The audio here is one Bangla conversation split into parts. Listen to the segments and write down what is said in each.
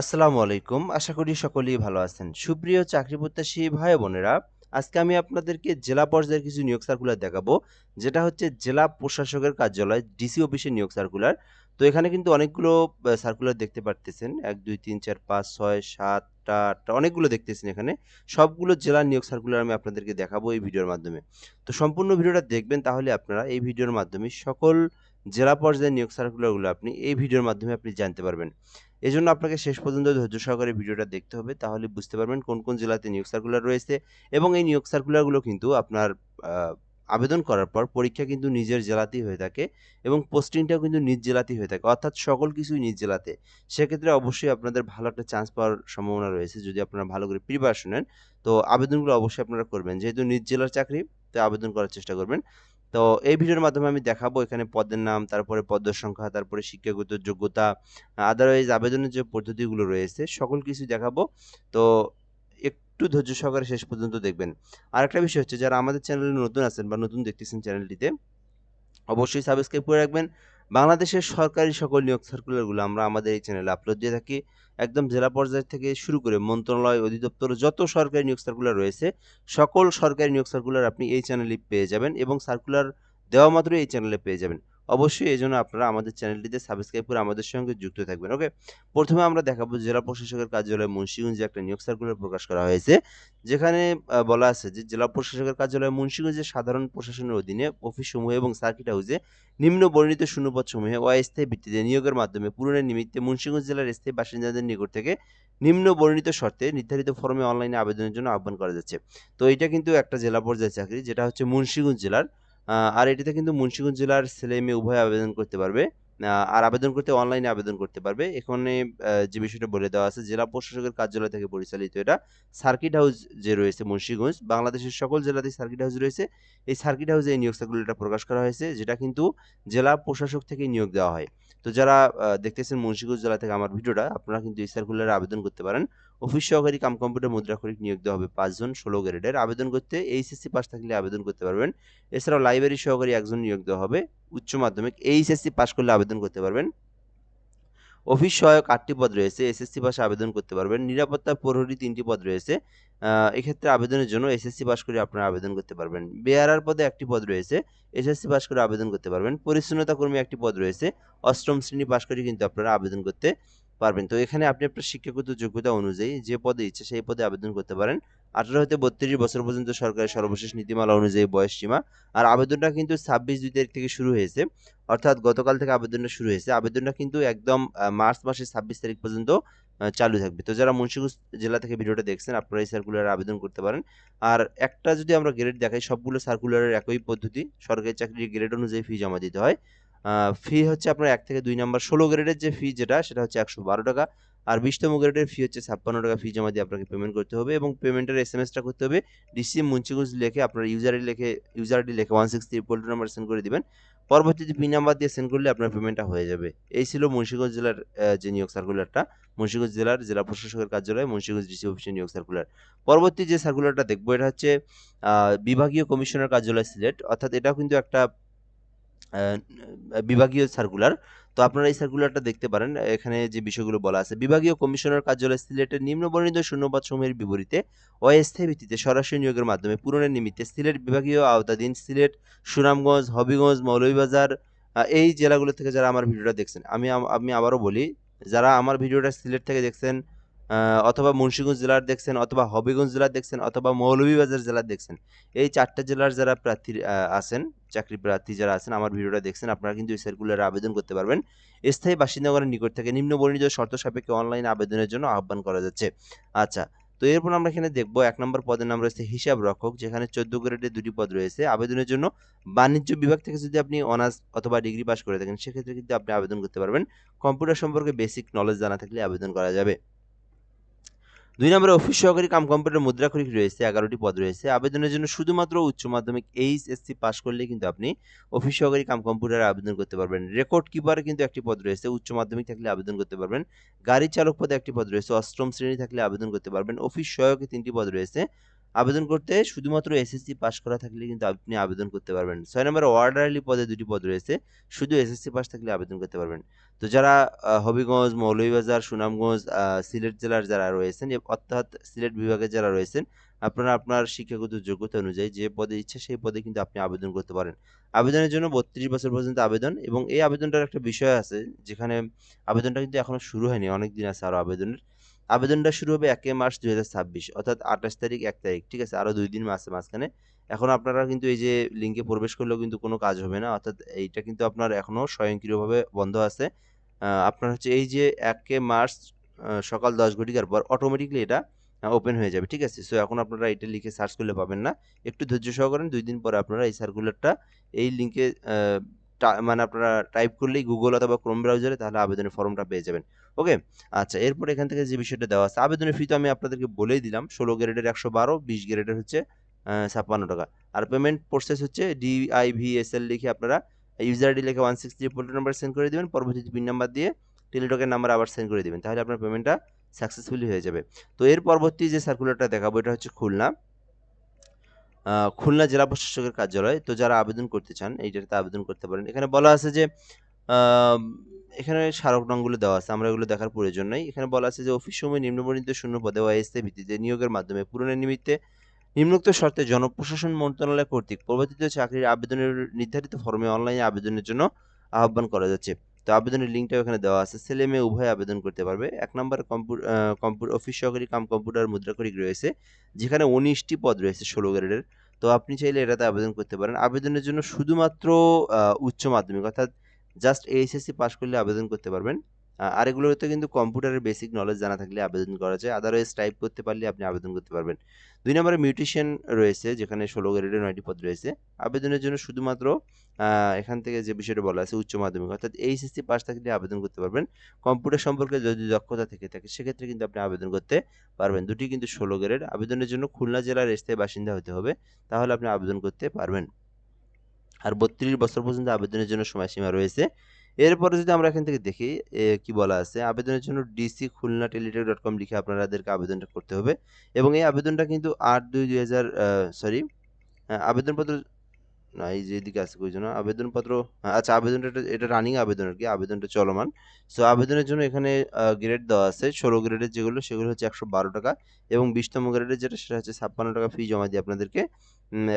আসসালামু আলাইকুম। আশা করি সকলেই ভালো আছেন। সুপ্রিয় চাকরি প্রত্যাশী ভাই ও বোনেরা, আজকে আমি আপনাদেরকে জেলা পর্যায়ের কিছু নিয়োগ সার্কুলার দেখাবো। যেটা হচ্ছে জেলা প্রশাসকের কার্যালয় ডিসি অফিসের নিয়োগ সার্কুলার। তো এখানে কিন্তু অনেকগুলো সার্কুলার দেখতে পারতেছেন। ১, ২, ৩, ৪, ৫, ৬, ৭ টা ৮ টা অনেকগুলো দেখতেছেন এখানে। সবগুলো জেলার নিয়োগ সার্কুলার আমি আপনাদেরকে দেখাবো এই ভিডিওর মাধ্যমে। তো সম্পূর্ণ ভিডিওটা দেখবেন, তাহলে আপনারা এই ভিডিওর মাধ্যমে সকল জেলা পর্যায়ের নিয়োগ সার্কুলারগুলো আপনি এই ভিডিওর মাধ্যমে আপনি জানতে পারবেন। এজন্য আপনাকে শেষ পর্যন্ত ধৈর্য সহকারে ভিডিওটা দেখতে হবে। তাহলে বুঝতে পারবেন কোন, কোন জেলাতে নিয়োগ সার্কুলার রয়েছে এবং এই নিয়োগ সার্কুলারগুলো কিন্তু আপনার আ আবেদন করার পর পরীক্ষা কিন্তু নিজের জেলাতেই হয়ে থাকে এবং পোস্টিংটাও কিন্তু নিজ জেলাতেই হয়ে থাকে। অর্থাৎ সকল কিছুই নিজ জেলাতে। সেক্ষেত্রে অবশ্যই আপনাদের ভালো একটা চান্স পাওয়ার সম্ভাবনা রয়েছে যদি আপনারা ভালো করে প্রিপারেশন নেন। তো আবেদনগুলো অবশ্যই আপনারা করবেন। যেহেতু নিজ জেলার চাকরি, তাই আবেদন করার চেষ্টা করবেন। তো এই ভিডিওর মাধ্যমে আমি দেখাবো এখানে পদের নাম, তারপরে পদের সংখ্যা, তারপরে শিক্ষাগত যোগ্যতা, আদারওয়াইজ আবেদনের যে পদ্ধতিগুলো রয়েছে সকল কিছুই দেখাবো। তো একটু ধৈর্য সহকারে শেষ পর্যন্ত দেখবেন। আরেকটা বিষয় হচ্ছে, যারা আমাদের চ্যানেলে নতুন আছেন বা নতুন দেখতেছেন চ্যানেলটিতে, অবশ্যই সাবস্ক্রাইব করে রাখবেন। বাংলাদেশের সরকারি সকল নিয়োগ সার্কুলারগুলো আমরা আমাদের এই চ্যানেলে আপলোড দিয়ে থাকি। একদম জেলা পর্যায় থেকে শুরু করে মন্ত্রণালয়, অধিদপ্তর যত সরকারি নিয়োগ সার্কুলার রয়েছে, সকল সরকারি নিয়োগ সার্কুলার আপনি এই চ্যানেলেই পেয়ে যাবেন এবং সার্কুলার দেওয়া মাত্রই এই চ্যানেলে পেয়ে যাবেন। অবশ্যই এজন্য আপনারা আমাদের চ্যানেলটিতে সাবস্ক্রাইব করে আমাদের সঙ্গে যুক্ত থাকবেন। ওকে? প্রথমে আমরা দেখাবো জেলা প্রশাসকের কার্যালয় মুন্সিগঞ্জে একটা নিয়োগ সার্কুলার প্রকাশ করা হয়েছে। যেখানে বলা আছে যে জেলা প্রশাসকের কার্যালয় মুন্সিগঞ্জের সাধারণ প্রশাসনের অধীনে অফিসসমূহ এবং সার্কিট হাউসে নিম্ন বর্ণিত শূন্যপদসমূহে অস্থায়ী ভিত্তিতে নিয়োগের মাধ্যমে পূরণের নিমিত্তে মুন্সিগঞ্জ জেলার স্থায়ী বাসিন্দাদের নিকট থেকে নিম্ন বর্ণিত শর্তে নির্ধারিত ফরমে অনলাইনে আবেদনের জন্য আহ্বান করা যাচ্ছে। তো এটা কিন্তু একটা জেলা পর্যায়ের চাকরি, যেটা হচ্ছে মুন্সিগঞ্জ জেলার। আর এটাতে কিন্তু মুন্সিগঞ্জ জেলার ছেলে-মেয়ে উভয় আবেদন করতে পারবে। আর আবেদন করতে অনলাইনে আবেদন করতে পারবে। এখানে যে বিষয়টা বলে দেওয়া আছে, জেলা প্রশাসকের কার্যালয় থেকে পরিচালিত এটা। সার্কিট হাউস যে রয়েছে মুন্সিগঞ্জ, বাংলাদেশের সকল জেলাতেই সার্কিট হাউস রয়েছে। এই সার্কিট হাউসে এই নিয়োগ সার্কুলারটা প্রকাশ করা হয়েছে, যেটা কিন্তু জেলা প্রশাসক থেকেই নিয়োগ দেওয়া হয়। তো যারা দেখতেছেন মুন্সিগঞ্জ জেলা থেকে আমার ভিডিওটা, আপনারা কিন্তু এই সার্কুলারে আবেদন করতে পারেন। অফিস সহকারী কাম কম্পিউটার মুদ্রাক্ষরিক নিয়োগ দেওয়া হবে ৫ জন ১৬ গ্রেডের। আবেদন করতে এইচএসসি পাস থাকলে আবেদন করতে পারবেন। এছাড়াও লাইব্রেরি সহকারী ১ জন নিয়োগ দেওয়া হবে। উচ্চ মাধ্যমিক এইচএসসি পাস করলে আবেদন করতে পারবেন। অফিস সহায়ক ৮ টি পদ রয়েছে। এসএসসি পাশে আবেদন করতে পারবেন। নিরাপত্তা প্রহরী ৩ টি পদ রয়েছে। এক্ষেত্রে আবেদনের জন্য এসএসসি পাস করে আপনারা আবেদন করতে পারবেন। বেয়ারার পদে ১ টি পদ রয়েছে। এসএসসি পাস করে আবেদন করতে পারবেন। পরিচ্ছন্নতা কর্মী ১ টি পদ রয়েছে। ৮ম শ্রেণী পাস করে কিন্তু আপনারা আবেদন করতে পারবেন। তো এখানে আপনি আপনার শিক্ষাগত যোগ্যতা অনুযায়ী যে পদে ইচ্ছা সেই পদে আবেদন করতে পারেন। ১৮ হতে ৩২ বছর পর্যন্ত সরকারের সর্বশেষ নীতিমালা অনুযায়ী বয়স সীমা। আর আবেদনটা কিন্তু ২৬/২ তারিখ থেকে শুরু হয়েছে। অর্থাৎ গতকাল থেকে আবেদনটা শুরু হয়েছে। আবেদনটা কিন্তু একদম মার্চ মাসের ২৬ তারিখ পর্যন্ত চালু থাকবে। তো যারা মুন্সিগঞ্জ জেলা থেকে ভিডিওটা দেখছেন, আপনারা এই সার্কুলারে আবেদন করতে পারেন। আর একটা যদি আমরা গ্রেড দেখাই, সবগুলো সার্কুলারের একই পদ্ধতি। সরকারি চাকরির গ্রেড অনুযায়ী ফি জমা দিতে হয়। ফি হচ্ছে আপনার ১ থেকে ২ নাম্বার ১৬ গ্রেডের যে ফি যেটা, সেটা হচ্ছে ৳১১২। আর ২০তম গ্রেডের ফি হচ্ছে ৳৫৬ ফি জমা দিয়ে আপনাকে পেমেন্ট করতে হবে এবং পেমেন্টের এসএমএসটা করতে হবে। ডিসি মুন্সিগঞ্জ লিখে আপনার ইউজার আইডি লিখে 163 পোল্ট্রি নাম্বার সেন্ড করে দিবেন। পরবর্তীতে পিন নাম্বার দিয়ে সেন্ড করলে আপনার পেমেন্টটা হয়ে যাবে। এই ছিল মুন্সিগঞ্জ জেলার যে নিয়োগ সার্কুলারটা। মুন্সিগঞ্জ জেলার জেলা প্রশাসকের কার্যালয় মুন্সিগঞ্জ ডিসি অফিসের নিয়োগ সার্কুলার। পরবর্তী যে সার্কুলারটা দেখব, এটা হচ্ছে আ বিভাগীয় কমিশনার কার্যালয় সিলেট। অর্থাৎ এটাও কিন্তু একটা আ বিভাগীয় সার্কুলার। তো আপনারা এই সার্কুলারটা দেখতে পারেন। এখানে যে বিষয়গুলো বলা আছে, বিভাগীয় কমিশনার কার্যালয় সিলেটের নিম্নবর্ণিত শূন্যপদসমূহের বিপরীতে অস্থায়ী ভিত্তিতে সরাসরি নিয়োগের মাধ্যমে পূরণের নিমিত্তে সিলেট বিভাগীয় আওতাধীন সিলেট, সুনামগঞ্জ, হবিগঞ্জ, মৌলভীবাজার এই জেলাগুলো থেকে যারা আমার ভিডিওটা দেখছেন, আমি আবারও বলি, যারা আমার ভিডিওটা সিলেট থেকে দেখছেন, আ অথবা মুন্সিগঞ্জ জেলার দেখছেন, অথবা হবিগঞ্জ জেলার দেখছেন, অথবা মৌলভীবাজার জেলার দেখছেন, এই ৪ টা জেলার যারা প্রার্থী আছেন, চাকরি প্রার্থী যারা আছেন, আমার ভিডিওটা দেখছেন, আপনারা কিন্তু এই সার্কুলারে আবেদন করতে পারবেন। স্থায়ী বাসিন্দাগণের নিকট থেকে নিম্ন বর্ণিত শর্ত সাপেক্ষে অনলাইন আবেদনের জন্য আহ্বান করা যাচ্ছে। আচ্ছা, তো এরপর আমরা এখানে দেখব ১ নম্বর পদের নাম রয়েছে হিসাব রক্ষক, যেখানে ১৪ গ্রেডে ২ টি পদ রয়েছে। আবেদনের জন্য বাণিজ্য বিভাগ থেকে যদি আপনি অনার্স অথবা ডিগ্রি পাস করে থাকেন, সেক্ষেত্রে কিন্তু আপনি আবেদন করতে পারবেন। কম্পিউটার সম্পর্কে বেসিক নলেজ জানা থাকলে আবেদন করা যাবে। ২ নম্বরে অফিস সহকারী কাম কম্পিউটার মুদ্রাক্ষরিক রয়েছে, ১১ টি পদ রয়েছে। আবেদনের জন্য শুধুমাত্র উচ্চ মাধ্যমিক এইচএসসি পাস করলেই কিন্তু আপনি অফিস সহকারী কাম কম্পিউটারে আবেদন করতে পারবেন। রেকর্ড কিপারে কিন্তু ১ টি পদ রয়েছে, উচ্চ মাধ্যমিক থাকলে আবেদন করতে পারবেন। গাড়ি চালক পদে ১ টি পদ রয়েছে, ৮ম শ্রেণী থাকলে আবেদন করতে পারবেন। অফিস সহায়কে ৩ টি পদ রয়েছে। আবেদন করতে শুধুমাত্র এসএসসি পাস করা থাকলে কিন্তু আপনি আবেদন করতে পারবেন। ৬ নম্বরে অর্ডারলি পদে ২টি পদ রয়েছে। শুধু এসএসসি পাস থাকলে আবেদন করতে পারবেন। তো যারা হবিগঞ্জ, মৌলভীবাজার, সুনামগঞ্জ, সিলেট জেলার যারা রয়েছেন অর্থাৎ সিলেট বিভাগের যারা রয়েছেন, আপনারা আপনার শিক্ষাগত যোগ্যতা অনুযায়ী যে পদে ইচ্ছা সেই পদে কিন্তু আপনি আবেদন করতে পারেন। আবেদনের জন্য ৩২ বছর পর্যন্ত আবেদন এবং এই আবেদনটার একটা বিষয় আছে যেখানে আবেদনটা কিন্তু এখনো শুরু হয়নি। অনেক দিন আছে আরো আবেদনের। আবেদনটা শুরু হবে ১ মার্চ ২০২৬ অর্থাৎ ২৮ তারিখ ১ তারিখ। ঠিক আছে? আরো ২ দিন আছে মাঝখানে। এখন আপনারা কিন্তু এই যে লিঙ্কে প্রবেশ করলেও কিন্তু কোনো কাজ হবে না। অর্থাৎ এইটা কিন্তু আপনার এখনো স্বয়ংক্রিয়ভাবে বন্ধ আছে। আপনার হচ্ছে এই যে ১ মার্চ সকাল ১০ ঘটিকার পর অটোমেটিক্যালি এটা ওপেন হয়ে যাবে। ঠিক আছে? সো এখন আপনারা এটা লিখে সার্চ করলে পাবেন না। একটু ধৈর্য সহকারে ২ দিন পরে আপনারা এই সার্কুলারটা এই লিঙ্কে মানে আপনারা টাইপ করলেই Google অথবা Chrome ব্রাউজারে তাহলে আবেদনের ফর্মটা পেয়ে যাবেন। ওকে? আচ্ছা এরপর এখান থেকে যে বিষয়টা দেওয়া আছে, আবেদনের ফি তো আমি আপনাদেরকে বলেই দিলাম। ১৬ গ্রেডের ১১২, ২০ গ্রেডের হচ্ছে ৳৫৬। আর পেমেন্ট প্রসেস হচ্ছে DIVSL লিখে আপনারা ইউজার আইডি লিখে 163 পোল্ট্রি নাম্বার সেন্ড করে দিবেন। পরবর্তীতে পিন নাম্বার দিয়ে টেলিটকের নাম্বার আবার সেন্ড করে দিবেন। তাহলে আপনার পেমেন্টটা সাকসেসফুলি হয়ে যাবে। তো এর পরবর্তী যে সার্কুলারটা দেখাবো এটা হচ্ছে খুলনা। খুলনা জেলা প্রশাসকের কার্যালয়। তো যারা আবেদন করতে চান এইটাতে আবেদন করতে পারেন। এখানে বলা আছে যে আম এখানে স্মারক নংগুলো দেওয়া আছে। আমরা এগুলো দেখার প্রয়োজন নাই। এখানে বলা আছে যে অফিস সমূহে নিম্নবর্ণিত শূন্য পদে অস্থায়ী ভিত্তিতে নিয়োগের মাধ্যমে পূরণের নিমিত্তে নিম্নোক্ত শর্তে জনপ্রশাসন মন্ত্রণালয় কর্তৃক প্রবর্তিত চাকরির আবেদনের নির্ধারিত ফরমে অনলাইনে আবেদনের জন্য আহ্বান করা যাচ্ছে। তো আবেদনের লিঙ্কটাও এখানে দেওয়া আছে। ছেলে-মেয়ে উভয়ে আবেদন করতে পারবে। ১ নম্বরে অফিস সহকারী কাম কম্পিউটার মুদ্রাক্ষরিক রয়েছে, যেখানে ১৯ টি পদ রয়েছে ১৬ গ্রেডের। তো আপনি চাইলে এটাতে আবেদন করতে পারেন। আবেদনের জন্য শুধুমাত্র উচ্চ মাধ্যমিক অর্থাৎ জাস্ট এইচএসসি পাস করলে আবেদন করতে পারবেন। আর এগুলোতে কিন্তু কম্পিউটারের বেসিক নলেজ জানা থাকলে আবেদন করা যায়। আদারওয়াইজ টাইপ করতে পারলে আপনি আবেদন করতে পারবেন। ২ নম্বরে মিউটেশন রয়েছে যেখানে ১৬ গ্রেডের ৯ টি পদ রয়েছে। আবেদনের জন্য শুধুমাত্র আ এখান থেকে যে বিষয়টা বলা আছে উচ্চ মাধ্যমিক অর্থাৎ এইচএসসি পাস থাকলে আবেদন করতে পারবেন। কম্পিউটার সম্পর্কে যদি দক্ষতা থেকে থাকে সেক্ষেত্রে কিন্তু আপনি আবেদন করতে পারবেন। দুটি কিন্তু ১৬ গ্রেড। আবেদনের জন্য খুলনা জেলার স্থায়ী বাসিন্দা হতে হবে। তাহলে আপনি আবেদন করতে পারবেন। আর ৩২ বছর পর্যন্ত আবেদনের জন্য সময়সীমা রয়েছে। এরপরে যদি আমরা এখান থেকে দেখি কি বলা আছে, আবেদনের জন্য dc.khulna.teletalk.com লিখে আপনাদেরকে আবেদনটা করতে হবে এবং এই আবেদনটা কিন্তু ৮/২/২০০০ সরি আবেদনপত্র না এই যে এদিকে আছে কই যেন আবেদনপত্র আচ্ছা আবেদনটা এটা রানিং আবেদন আরকি। আবেদনটা চলমান। সো আবেদনের জন্য এখানে গ্রেড দেওয়া আছে। ১৬ গ্রেডের যেগুলো সেগুলো হচ্ছে ৳১১২ এবং ২০ তম গ্রেডের যেটা সেটা হচ্ছে ৳৫৬ ফি জমা দিয়ে আপনাদেরকে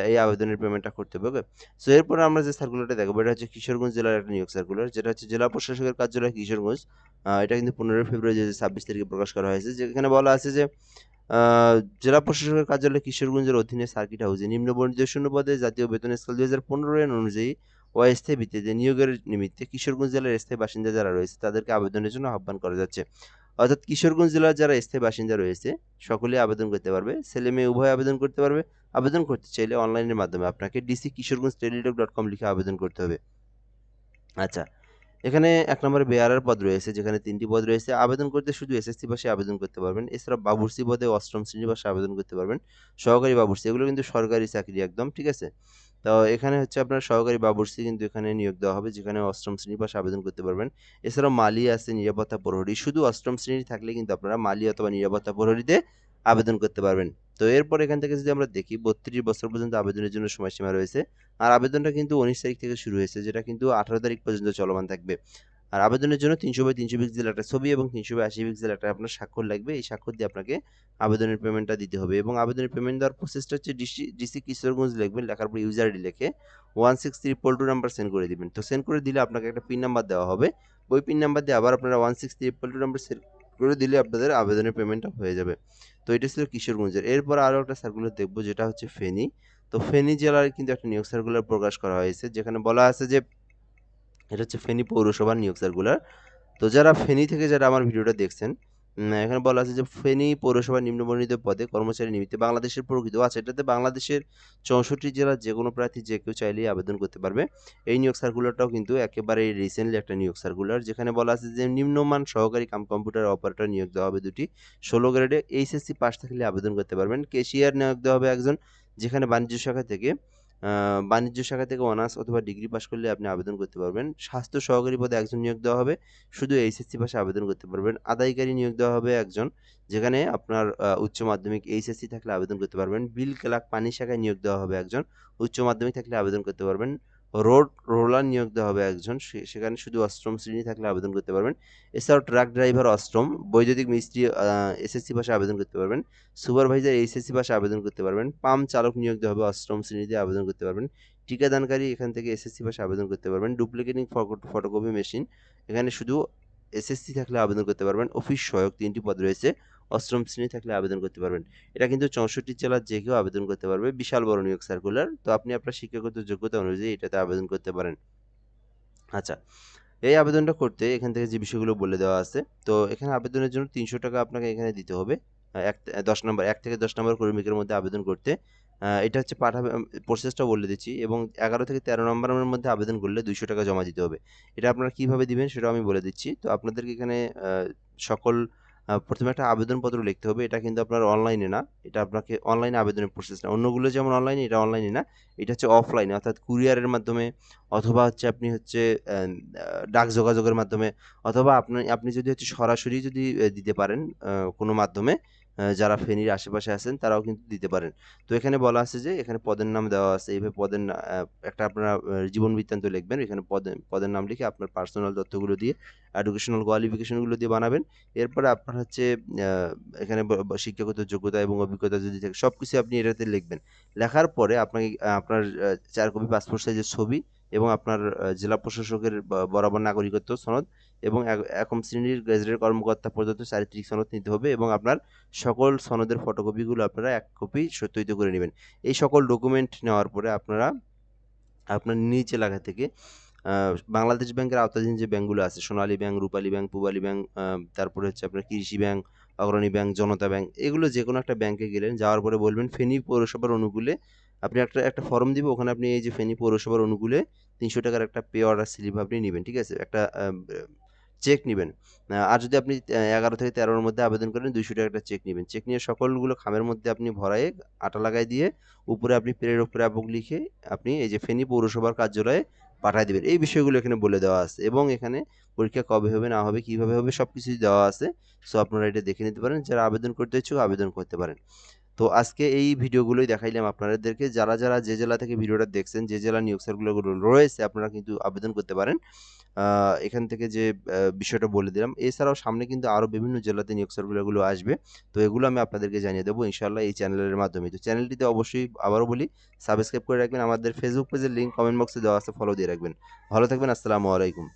এই আবেদনের পেমেন্টটা করতে হবে। ওকে? সো এরপরে আমরা যে সার্কুলারটা দেখাবো এটা হচ্ছে কিশোরগঞ্জ জেলার একটা নিয়োগ সার্কুলার যেটা হচ্ছে জেলা প্রশাসকের কার্যালয় কিশোরগঞ্জ। এটা কিন্তু ১৫ ফেব্রুয়ারি ২০২৬ তারিখে প্রকাশ করা হয়েছে। যেখানে বলা আছে যে আ জেলা প্রশাসকের কার্যালয় কিশোরগঞ্জের অধীনে সার্কিট হাউসে নিম্নবর্ণিত শূন্যপদে জাতীয় বেতন স্কেল ২০১৫ এর অনুযায়ী অস্থায়ী ভিত্তিতে নিয়োগের নিমিত্তে কিশোরগঞ্জ জেলার স্থায়ী বাসিন্দা যারা রয়েছে তাদেরকে আবেদনের জন্য আহ্বান করা যাচ্ছে। অর্থাৎ কিশোরগঞ্জ জেলার যারা স্থায়ী বাসিন্দা রয়েছে সকলেই আবেদন করতে পারবে। ছেলে-মেয়ে উভয়ে আবেদন করতে পারবে। আবেদন করতে চাইলে অনলাইনের মাধ্যমে আপনাকে dc.kishoreganj.teletalk.com লিখে আবেদন করতে হবে। আচ্ছা। এখানে ১ নম্বরে বেয়ারার পদ রয়েছে যেখানে ৩ টি পদ রয়েছে। আবেদন করতে শুধু এসএসসি পাসে আবেদন করতে পারবেন। এছাড়া বাবুর্চি পদে ৮ম শ্রেণী পাশে আবেদন করতে পারবেন। সহকারী বাবুর্চি এগুলো কিন্তু সরকারি চাকরি একদম, ঠিক আছে? তো এখানে হচ্ছে আপনার সহকারী বাবুর্চি কিন্তু এখানে নিয়োগ দেওয়া হবে যেখানে ৮ম শ্রেণী পাশে আবেদন করতে পারবেন। এছাড়াও মালি আছে, নিরাপত্তা প্রহরী। শুধু ৮ম শ্রেণী থাকলে কিন্তু আপনারা মালি অথবা নিরাপত্তা প্রহরীতে আবেদন করতে পারবেন। তো এরপর এখান থেকে যদি আমরা দেখি ৩২ বছর পর্যন্ত আবেদনের জন্য সময়সীমা রয়েছে। আর আবেদনটা কিন্তু ১৯ তারিখ থেকে শুরু হয়েছে যেটা কিন্তু ১৮ তারিখ পর্যন্ত চলমান থাকবে। আর আবেদনের জন্য ৩০০/৩০০ পিক্সেল একটা ছবি এবং ৩০০/৮০ পিক্সেল একটা আপনার স্বাক্ষর লাগবে। এই স্বাক্ষর দিয়ে আপনাকে আবেদনের পেমেন্টটা দিতে হবে এবং আবেদনের পেমেন্ট দেওয়ার প্রসেসটা হচ্ছে ডিসি কিশোরগঞ্জ লিখবেন। লেখার পর ইউজার আইডি লিখে 16322 নাম্বার সেন্ড করে দিবেন। তো সেন্ড করে দিলে আপনাকে একটা পিন নাম্বার দেওয়া হবে। ওই পিন নাম্বার দিয়ে আবার আপনারা 16322 নাম্বার সেন্ড করে দিলে আপনাদের আবেদনের পেমেন্টটা হয়ে যাবে। তো এটা ছিল কিশোরগঞ্জের। এরপর আরও একটা সার্কুলার দেখব যেটা হচ্ছে ফেনী। তো ফেনী জেলার কিন্তু একটা নিয়োগ সার্কুলার প্রকাশ করা হয়েছে যেখানে বলা আছে যে এটা হচ্ছে ফেনী পৌরসভার নিয়োগ সার্কুলার। তো যারা ফেনী থেকে যারা আমার ভিডিওটা দেখছেন, এখানে বলা আছে যে ফেনী পৌরসভার নিম্নবর্ণিত পদে কর্মচারী নিমিত্তে বাংলাদেশের প্রকৃত আচ্ছা এটাতে বাংলাদেশের ৬৪ জেলার যেকোনো প্রার্থী যে কেউ চাইলেই আবেদন করতে পারবে। এই নিয়োগ সার্কুলারটাও কিন্তু একেবারেই রিসেন্টলি একটা নিয়োগ সার্কুলার যেখানে বলা আছে যে নিম্নমান সহকারী কাম কম্পিউটার অপারেটর নিয়োগ দেওয়া হবে ২ টি ১৬ গ্রেডে এইচএসসি পাস থাকলে আবেদন করতে পারবেন। ক্যাশিয়ার নিয়োগ দেওয়া হবে একজন যেখানে বাণিজ্য শাখা থেকে বাণিজ্য শাখা থেকে অনার্স অথবা ডিগ্রি পাস করলে আপনি আবেদন করতে পারবেন। স্বাস্থ্য সহকারী পদে একজন নিয়োগ দেওয়া হবে, শুধু এইচএসসি পাশে আবেদন করতে পারবেন। আদায়কারী নিয়োগ দেওয়া হবে একজন, যেখানে আপনার উচ্চ মাধ্যমিক এইচএসসি থাকলে আবেদন করতে পারবেন। বিল ক্লার্ক পানি শাখায় নিয়োগ দেওয়া হবে একজন, উচ্চ মাধ্যমিক থাকলে আবেদন করতে পারবেন। রোলার নিয়োগ দেওয়া হবে একজন, সেখানে শুধু অষ্টম শ্রেণী থাকলে আবেদন করতে পারবেন। এছাড়াও ট্রাক ড্রাইভার অষ্টম, বৈদ্যুতিক মিস্ত্রি এসএসসি পাশে আবেদন করতে পারবেন। সুপারভাইজার এইচএসসি পাশে আবেদন করতে পারবেন। পাম্প চালক নিয়োগ দেওয়া হবে অষ্টম শ্রেণীতে আবেদন করতে পারবেন। টিকাদানকারী এখান থেকে এসএসসি পাশে আবেদন করতে পারবেন। ডুপ্লিকেটিং ফটোকপি মেশিন, এখানে শুধু এসএসসি থাকলে আবেদন করতে পারবেন। অফিস সহায়ক 3টি পদ রয়েছে, অষ্টম শ্রেণী থাকলে আবেদন করতে পারবেন। এটা কিন্তু 64 জেলার যে কেউ আবেদন করতে পারবে। বিশাল বড় নিয়োগ সার্কুলার, তো আপনি আপনার শিক্ষাগত যোগ্যতা অনুযায়ী এটাতে আবেদন করতে পারেন। আচ্ছা, এই আবেদনটা করতে এখান থেকে যে বিষয়গুলো বলে দেওয়া আছে, তো এখানে আবেদনের জন্য 300 টাকা আপনাকে এখানে দিতে হবে। 1 থেকে 10 নম্বর কর্মীকের মধ্যে আবেদন করতে। এটা হচ্ছে পাঠাবে, প্রসেসটা বলে দিচ্ছি, এবং 11 থেকে 13 নম্বরের মধ্যে আবেদন করলে 200 টাকা জমা দিতে হবে। এটা আপনারা কিভাবে দিবেন সেটাও আমি বলে দিচ্ছি। তো আপনাদেরকে এখানে সকল প্রথমে একটা আবেদনপত্র লিখতে হবে। এটা কিন্তু আপনার অনলাইনে না, এটা আপনাকে অনলাইনে আবেদনের প্রসেস না। অন্যগুলো যেমন অনলাইনে, এটা অনলাইনে না, এটা হচ্ছে অফলাইনে, অর্থাৎ কুরিয়ারের মাধ্যমে, অথবা হচ্ছে আপনি হচ্ছে ডাক যোগাযোগের মাধ্যমে, অথবা আপনি যদি হচ্ছে সরাসরি যদি দিতে পারেন কোনো মাধ্যমে, যারা ফেনীর আশেপাশে আছেন তারাও কিন্তু দিতে পারেন। তো এখানে বলা আছে যে এখানে পদের নাম দেওয়া আছে, এইভাবে একটা আপনারা জীবন বৃত্তান্ত লিখবেন। এখানে পদের নাম লিখে আপনার পার্সোনাল তথ্যগুলো দিয়ে, এডুকেশনাল কোয়ালিফিকেশনগুলো দিয়ে বানাবেন। এরপরে আপনার হচ্ছে এখানে শিক্ষাগত যোগ্যতা এবং অভিজ্ঞতা যদি থাকে সবকিছু আপনি এটাতে লিখবেন। লেখার পরে আপনাকে আপনার 4 কপি পাসপোর্ট সাইজের ছবি এবং আপনার জেলা প্রশাসকের বরাবর নাগরিকত্ব সনদ এবং একম শ্রেণীর গেজেটেড কর্মকর্তা প্রদত্ত চারিত্রিক সনদ নিতে হবে, এবং আপনার সকল সনদের ফটোকপিগুলো আপনারা 1 কপি সত্যায়িত করে নেবেন। এই সকল ডকুমেন্ট নেওয়ার পরে আপনারা আপনার নিজ এলাকা থেকে বাংলাদেশ ব্যাংকের আওতাধীন যে ব্যাংকগুলো আছে, সোনালী ব্যাংক, রূপালী ব্যাংক, পূবালী ব্যাংক, তারপরে হচ্ছে আপনার কৃষি ব্যাংক, অগ্রণী ব্যাংক, জনতা ব্যাংক, এগুলো যেকোনো একটা ব্যাংকে গেলেন, যাওয়ার পরে বলবেন ফেনী পৌরসভার অনুকূলে, আপনি একটা ফর্ম দিবে, ওখানে আপনি এই যে ফেনী পৌরসভার অনুকূলে 300 টাকার একটা পে অর্ডার স্লিপ আপনি নিবেন, ঠিক আছে? একটা চেক নিবেন। আর যদি আপনি 11 থেকে 13 এর মধ্যে আবেদন করেন, 200 টাকার একটা চেক নিবেন। চেক নিয়ে সকলগুলো খামের মধ্যে আপনি ভরায়ে আটা লাগায় দিয়ে উপরে আপনি প্রেরক লিখে আপনি এই যে ফেনী পৌরসভার কার্যালয়ে পাঠায় দিবেন। এই বিষয়গুলো এখানে বলে দেওয়া আছে, এবং এখানে পরীক্ষা কবে হবে না হবে, কিভাবে হবে, সবকিছুই দেওয়া আছে। সো আপনারা এটা দেখে নিতে পারেন। যারা আবেদন করতে ইচ্ছুক আবেদন করতে পারেন। তো আজকে এই ভিডিওগুলোই দেখাইলাম আপনাদেরকে। যারা যে জেলা থেকে ভিডিওটা দেখছেন, যে জেলার নিয়োগ সার্কুলারগুলো রয়েছে, আপনারা কিন্তু আবেদন করতে পারেন। এখান থেকে যে বিষয়টা বলে দিলাম। এছাড়াও সামনে কিন্তু আরো বিভিন্ন জেলাতে নিয়োগ সার্কুলারগুলো আসবে। তো এগুলো আমি আপনাদেরকে জানিয়ে দেবো ইনশাআল্লাহ এই চ্যানেলের মাধ্যমে। তো চ্যানেলটিতে অবশ্যই আবারও বলি, সাবস্ক্রাইব করে রাখবেন। আমাদের ফেসবুক পেজের লিংক কমেন্ট বক্সে দেওয়া আছে, ফলো দিয়ে রাখবেন। ভালো থাকবেন। আসসালামু আলাইকুম।